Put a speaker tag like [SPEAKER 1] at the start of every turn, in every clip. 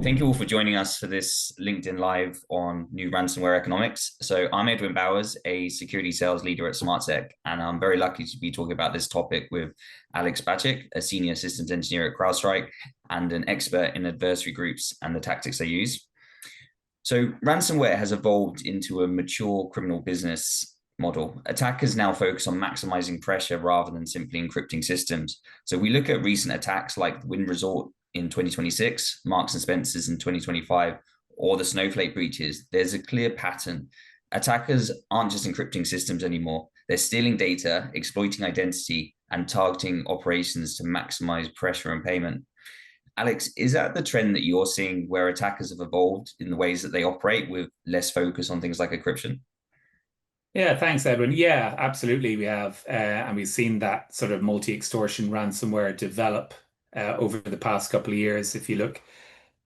[SPEAKER 1] Thank you all for joining us for this LinkedIn Live on new ransomware economics. So I'm Edwin Bowers, a security sales leader at SmartSec, and I'm very lucky to be talking about this topic with Alex Bacik, a senior systems engineer at CrowdStrike and an expert in adversary groups and the tactics they use. So ransomware has evolved into a mature criminal business model. Attackers now focus on maximizing pressure rather than simply encrypting systems. So we look at recent attacks like the Wynn Resort in 2026, Marks and Spencer's in 2025, or the Snowflake breaches. There's a clear pattern. Attackers aren't just encrypting systems anymore. They're stealing data, exploiting identity, and targeting operations to maximize pressure and payment. Alex, is that the trend that you're seeing where attackers have evolved in the ways that they operate with less focus on things like encryption?
[SPEAKER 2] Yeah, thanks, Edwin. Yeah, absolutely. We have, and we've seen that sort of multi-extortion ransomware develop over the past couple of years. If you look,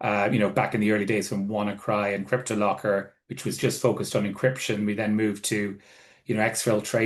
[SPEAKER 2] back in the early days from WannaCry and CryptoLocker, which was just focused on encryption, we then moved to, exfiltration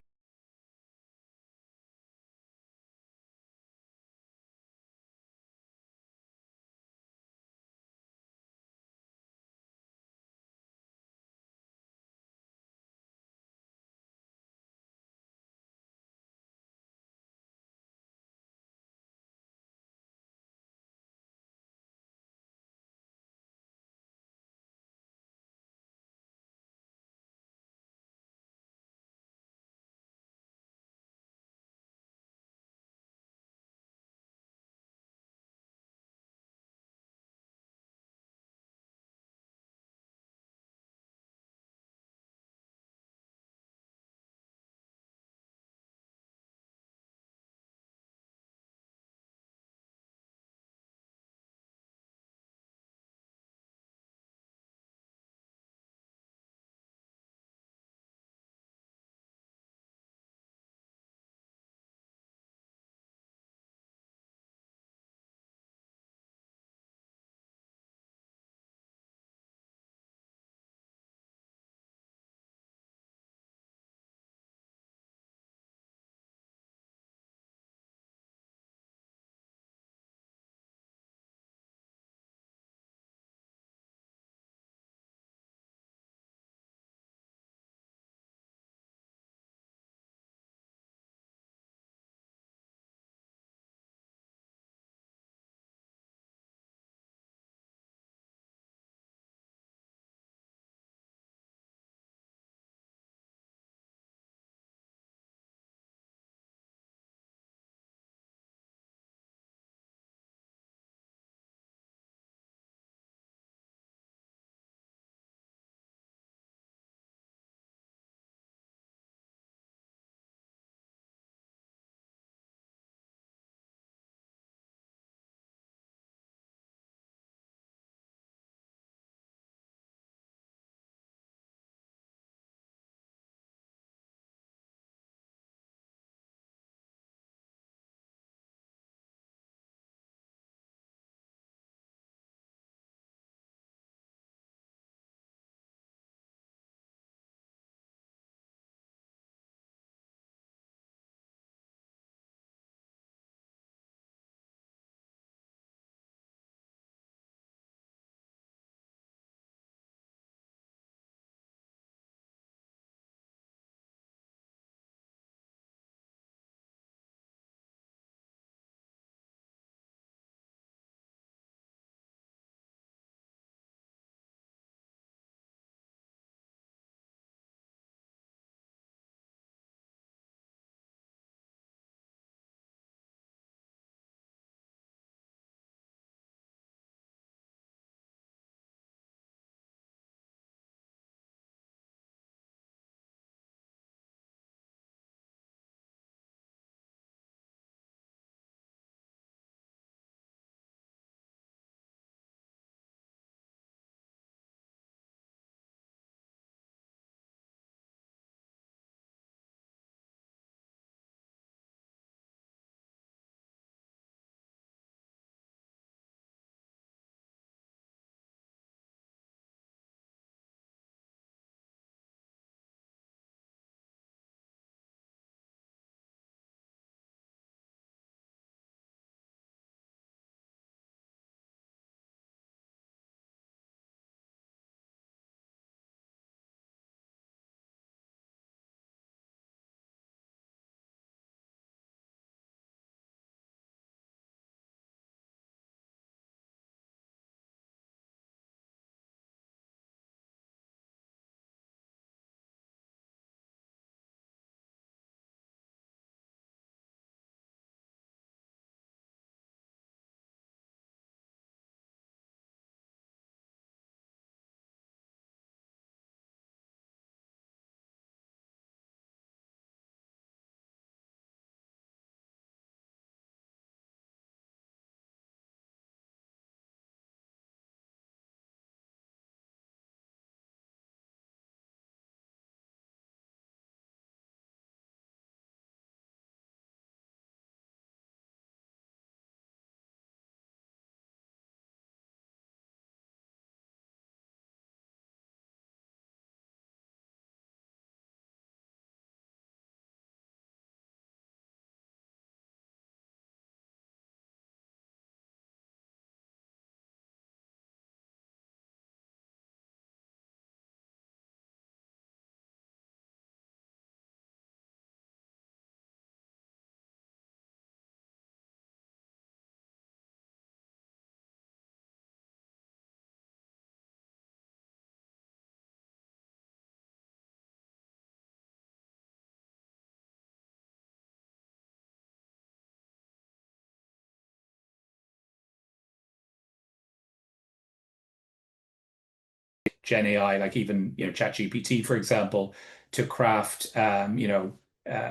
[SPEAKER 2] Gen AI, like even ChatGPT, for example, to craft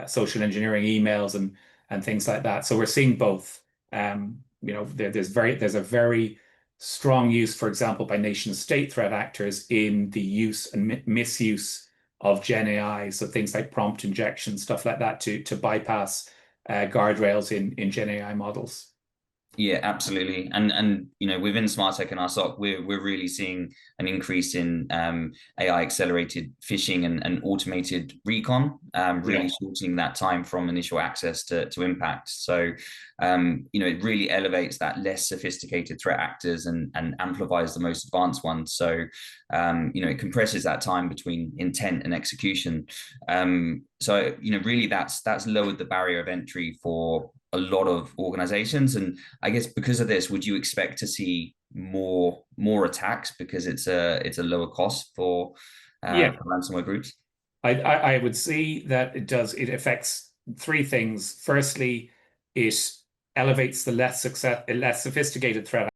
[SPEAKER 2] social engineering emails and things like that. So we're seeing both. There's a very strong use, for example, by nation state threat actors in the use and misuse of Gen AI. So things like prompt injection, stuff like that, to bypass guardrails in Gen AI models.
[SPEAKER 1] Yeah, absolutely. And within smart tech and our SOC, we're really seeing an increase in AI accelerated phishing and automated recon, really
[SPEAKER 2] Yeah.
[SPEAKER 1] shortening that time from initial access to impact. So it really elevates that less sophisticated threat actors and amplifies the most advanced ones. So it compresses that time between intent and execution. So really that's lowered the barrier of entry for a lot of organizations. And I guess because of this, would you expect to see more attacks because it's a lower cost
[SPEAKER 2] Yeah.
[SPEAKER 1] for ransomware groups?
[SPEAKER 2] I would see that it affects three things. Firstly, it elevates the less sophisticated threat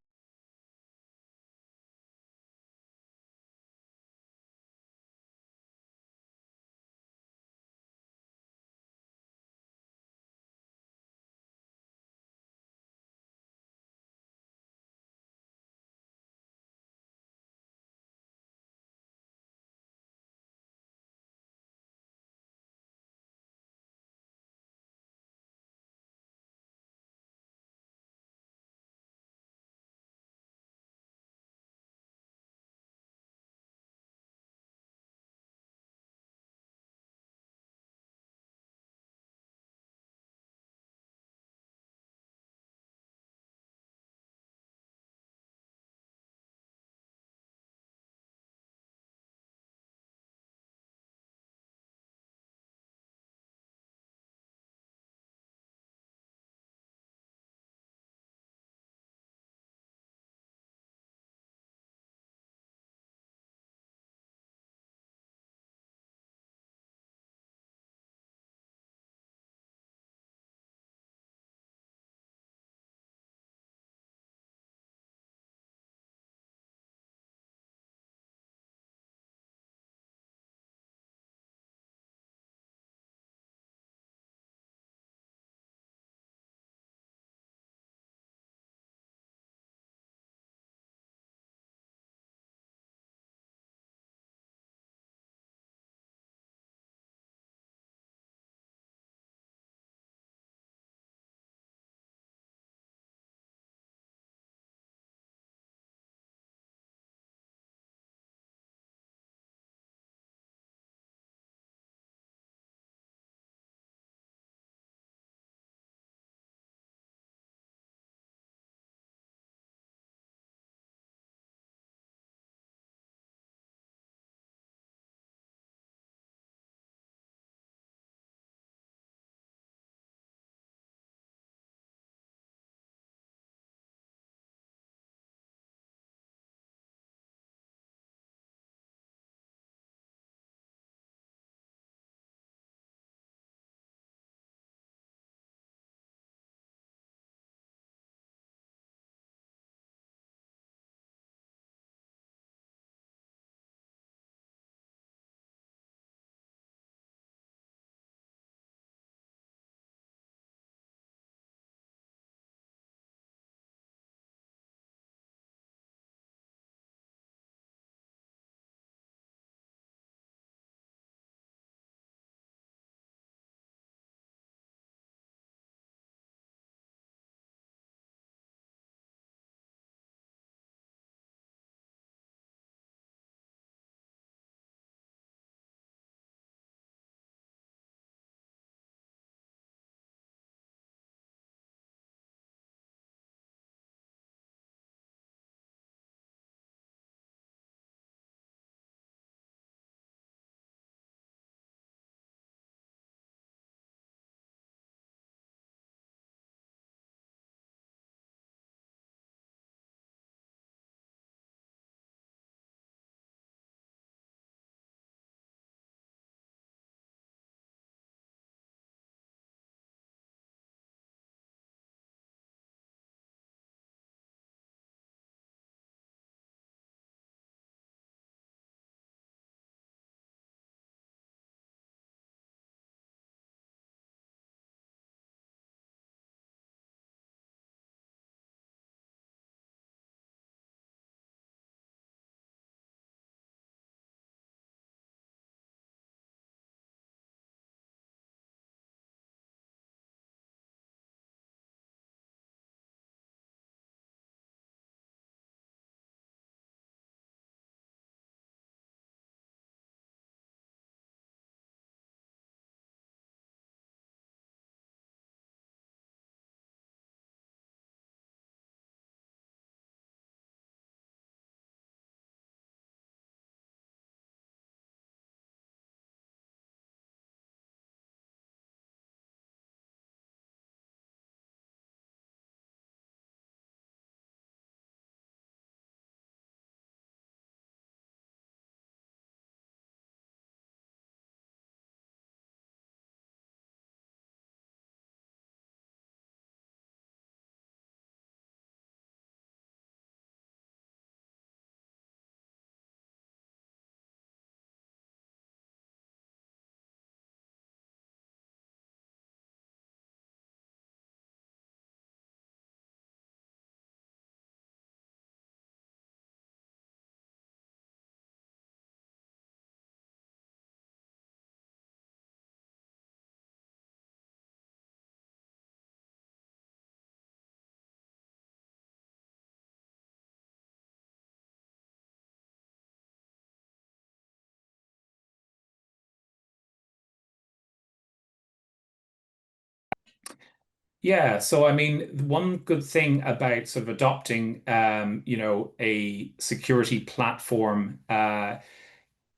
[SPEAKER 2] Yeah, so I mean, one good thing about sort of adopting, a security platform,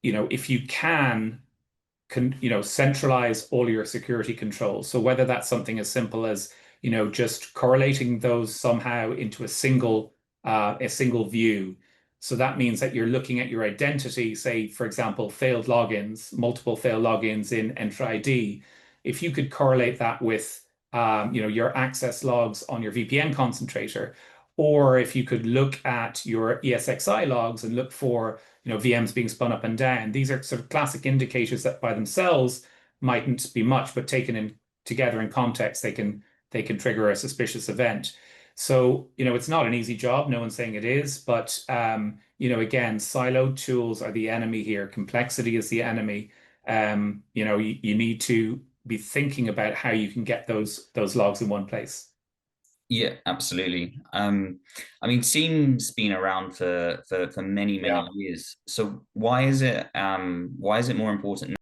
[SPEAKER 2] if you centralize all your security controls. So whether that's something as simple as, just correlating those somehow into a single view. So that means that you're looking at your identity, say, for example, failed logins, multiple failed logins in Entra ID. If you could correlate that with, your access logs on your VPN concentrator, or if you could look at your ESXi logs and look for VMs being spun up and down. These are sort of classic indicators that by themselves mightn't be much, but taken in together in context, they can trigger a suspicious event. So, it's not an easy job. No one's saying it is, but again, siloed tools are the enemy here. Complexity is the enemy. You need to be thinking about how you can get those logs in one place.
[SPEAKER 1] Yeah, absolutely. I mean, SIEM's been around for many
[SPEAKER 2] Yeah.
[SPEAKER 1] years. So why is it more important